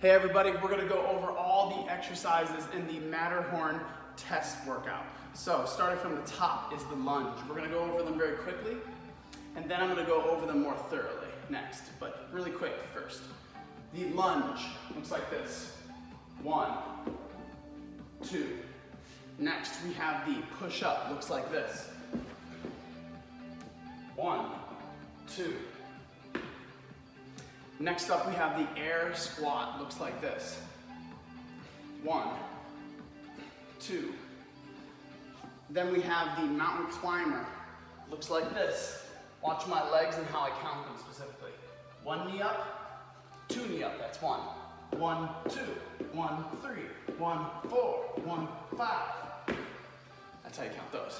Hey everybody, we're gonna go over all the exercises in the Matterhorn test workout. So starting from the top is the lunge. We're gonna go over them very quickly, and then I'm gonna go over them more thoroughly next, but really quick first. The lunge looks like this. 1, 2. Next we have the push-up, looks like this. 1, 2. Next up we have the air squat, looks like this. 1, 2. Then we have the mountain climber, looks like this. Watch my legs and how I count them specifically. 1 knee up, 2 knee up, that's 1. 1, 2, 1, 3, 1, 4, 1, 5. That's how you count those.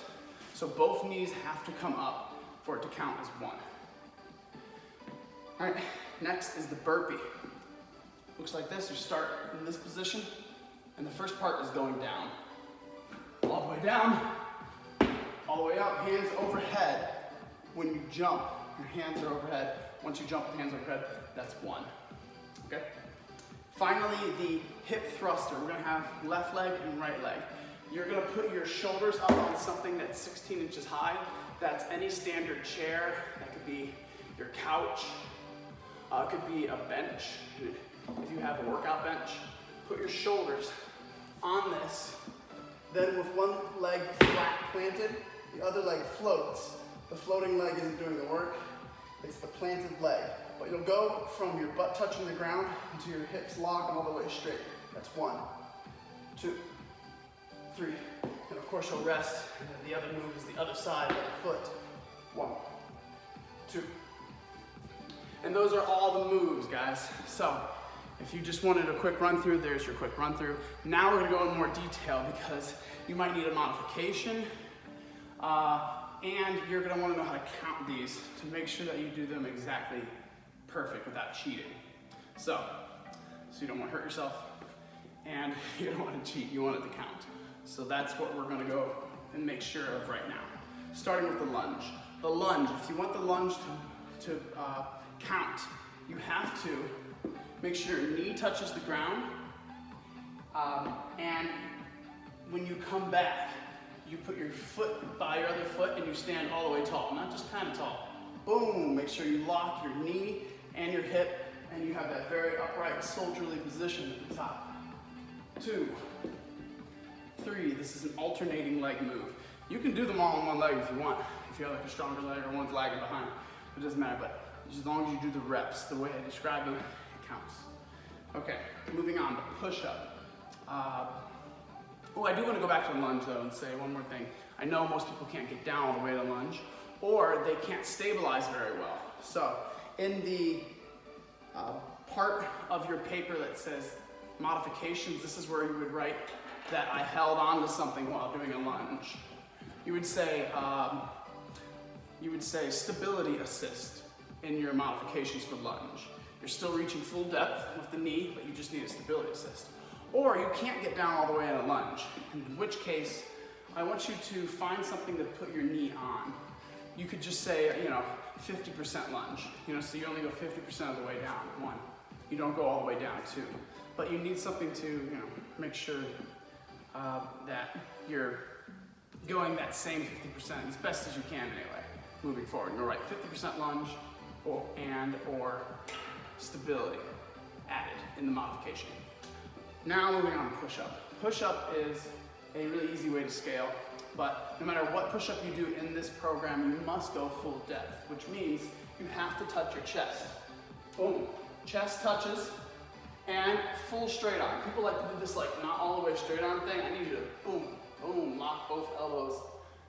So both knees have to come up for it to count as 1. All right, next is the burpee. Looks like this. You start in this position, and the first part is going down. All the way down, all the way up, hands overhead. When you jump, your hands are overhead. Once you jump with hands overhead, that's 1. Okay? Finally, the hip thruster. We're gonna have left leg and right leg. You're gonna put your shoulders up on something that's 16 inches high. That's any standard chair. That could be your couch. It could be a bench. If you have a workout bench, put your shoulders on this. Then with one leg flat planted, the other leg floats. The floating leg isn't doing the work, it's the planted leg. But you'll go from your butt touching the ground until your hips lock and all the way straight. That's 1, 2, 3. And of course you'll rest, and then the other move is the other side of the foot. 1, 2. And those are all the moves, guys. So if you just wanted a quick run through, there's your quick run through. Now we're gonna go in more detail because you might need a modification, and you're gonna wanna know how to count these to make sure that you do them exactly perfect without cheating. So you don't wanna hurt yourself, and you don't wanna cheat, you want it to count. So that's what we're gonna go and make sure of right now. Starting with the lunge. The lunge, if you want the lunge to count, you have to make sure your knee touches the ground, and when you come back, you put your foot by your other foot and you stand all the way tall, not just kind of tall. Boom, make sure you lock your knee and your hip, and you have that very upright soldierly position at the top. 2, 3, this is an alternating leg move. You can do them all on one leg if you want, if you have like a stronger leg or one's lagging behind, it doesn't matter, but as long as you do the reps the way I describe them, it counts. Okay, moving on to push-up. I do want to go back to the lunge though and say one more thing. I know most people can't get down all the way to lunge, or they can't stabilize very well. So in the part of your paper that says modifications, this is where you would write that I held on to something while doing a lunge. You would say stability assist in your modifications for lunge. You're still reaching full depth with the knee, but you just need a stability assist. Or you can't get down all the way in a lunge, in which case I want you to find something to put your knee on. You could just say, 50% lunge, so you only go 50% of the way down, 1. You don't go all the way down, 2. But you need something to, make sure that you're going that same 50% as best as you can anyway, moving forward. You'll write 50% lunge or stability added in the modification. Now moving on to push-up. Push-up is a really easy way to scale, but no matter what push-up you do in this program, you must go full depth, which means you have to touch your chest. Boom, chest touches, and full straight arm. People like to do this like not all the way straight arm thing. I need you to boom, boom, lock both elbows.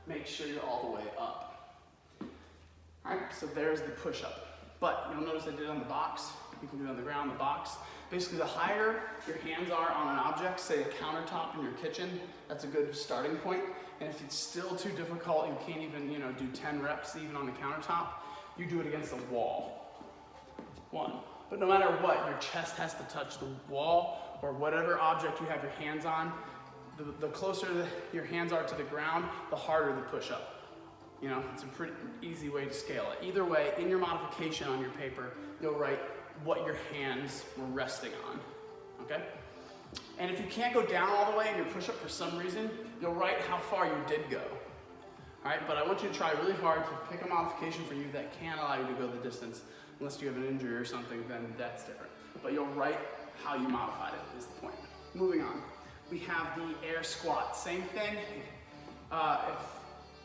Make sure you're all the way up. All right, so there's the push-up. But you'll notice I did it on the box. You can do it on the ground, the box. Basically, the higher your hands are on an object, say a countertop in your kitchen, that's a good starting point. And if it's still too difficult, you can't even do 10 reps even on the countertop, you do it against a wall. 1. But no matter what, your chest has to touch the wall or whatever object you have your hands on. The closer your hands are to the ground, the harder the push-up. It's a pretty easy way to scale it. Either way, in your modification on your paper, you'll write what your hands were resting on. okay? And if you can't go down all the way in your push-up for some reason, you'll write how far you did go. All right, but I want you to try really hard to pick a modification for you that can allow you to go the distance. Unless you have an injury or something, then that's different. But you'll write how you modified it is the point. Moving on, we have the air squat. Same thing. If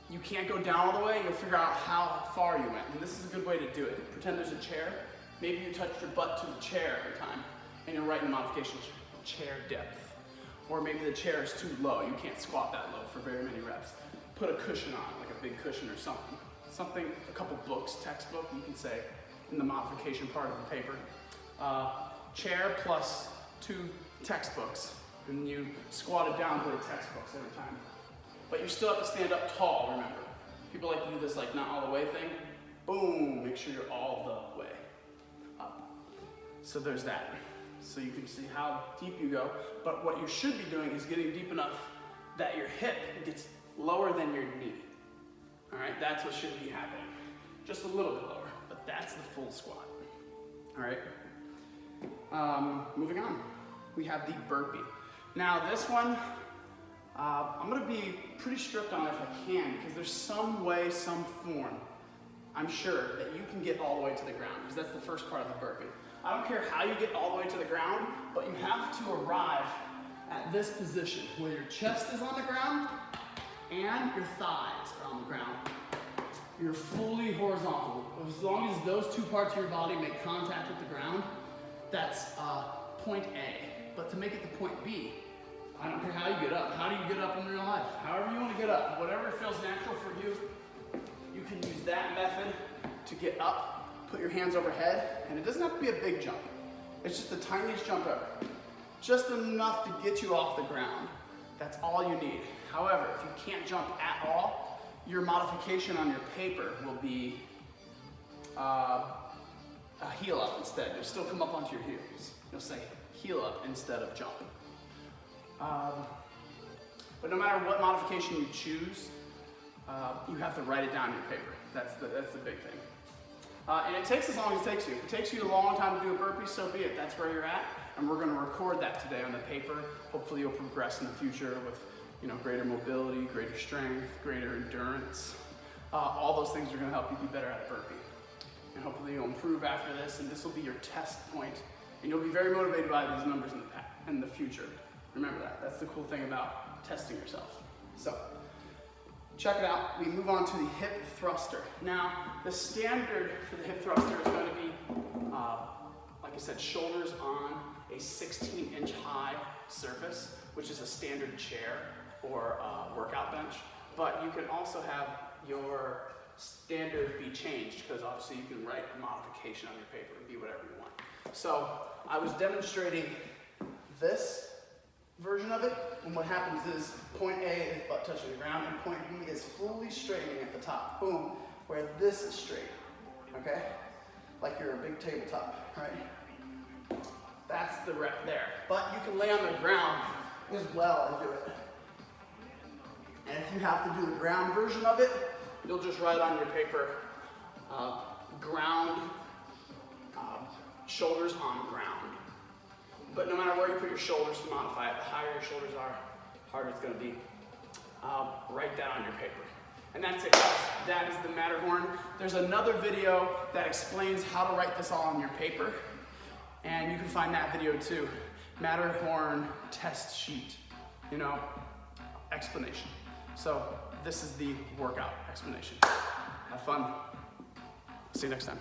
you can't go down all the way, you'll figure out how far you went. And this is a good way to do it. Pretend there's a chair. Maybe you touched your butt to the chair every time, and you'll write in the modification chair depth. Or maybe the chair is too low. You can't squat that low for very many reps. Put a cushion on, like a big cushion or something. Something, a couple books, textbook, you can say in the modification part of the paper. Chair plus 2 textbooks, and you squat it down to the textbooks every time. But you still have to stand up tall, remember. People like to do this like not all the way thing. Boom, make sure you're all the way up. So there's that. So you can see how deep you go, but what you should be doing is getting deep enough that your hip gets lower than your knee. All right, that's what should be happening. Just a little bit lower, but that's the full squat. All right, moving on. We have the burpee. Now this one, I'm gonna be pretty strict on it if I can, because there's some way, some form, I'm sure, that you can get all the way to the ground, because that's the first part of the burpee. I don't care how you get all the way to the ground, but you have to arrive at this position where your chest is on the ground and your thighs are on the ground. You're fully horizontal. As long as those 2 parts of your body make contact with the ground, that's point A. But to make it to point B, I don't care how you get up. How do you get up in real life? However you want to get up, whatever feels natural for you, you can use that method to get up. Put your hands overhead, and it doesn't have to be a big jump. It's just the tiniest jump ever. Just enough to get you off the ground. That's all you need. However, if you can't jump at all, your modification on your paper will be a heel up instead. You'll still come up onto your heels. You'll say heel up instead of jump. But no matter what modification you choose, you have to write it down in your paper. That's the big thing. And it takes as long as it takes you. If it takes you a long time to do a burpee, so be it. That's where you're at. And we're going to record that today on the paper. Hopefully you'll progress in the future with greater mobility, greater strength, greater endurance. All those things are going to help you be better at a burpee. And hopefully you'll improve after this, and this will be your test point. And you'll be very motivated by these numbers in the future. Remember that. That's the cool thing about testing yourself. So, check it out. We move on to the hip thruster. Now, the standard for the hip thruster is going to be, like I said, shoulders on a 16-inch high surface, which is a standard chair or workout bench. But you can also have your standard be changed, because obviously you can write a modification on your paper and be whatever you want. So I was demonstrating this version of it, and what happens is point A is butt touching the ground, and point B is fully straightening at the top. Boom, where this is straight, okay? Like you're a big tabletop, right? That's the rep there. But you can lay on the ground as well and do it. And if you have to do the ground version of it, you'll just write on your paper, ground, shoulders on ground. But no matter where you put your shoulders to modify it, the higher your shoulders are, harder it's going to be. Write that on your paper. And that's it, guys. That is the Matterhorn. There's another video that explains how to write this all on your paper. And you can find that video too. Matterhorn Test Sheet, Explanation. So this is the workout explanation. Have fun. See you next time.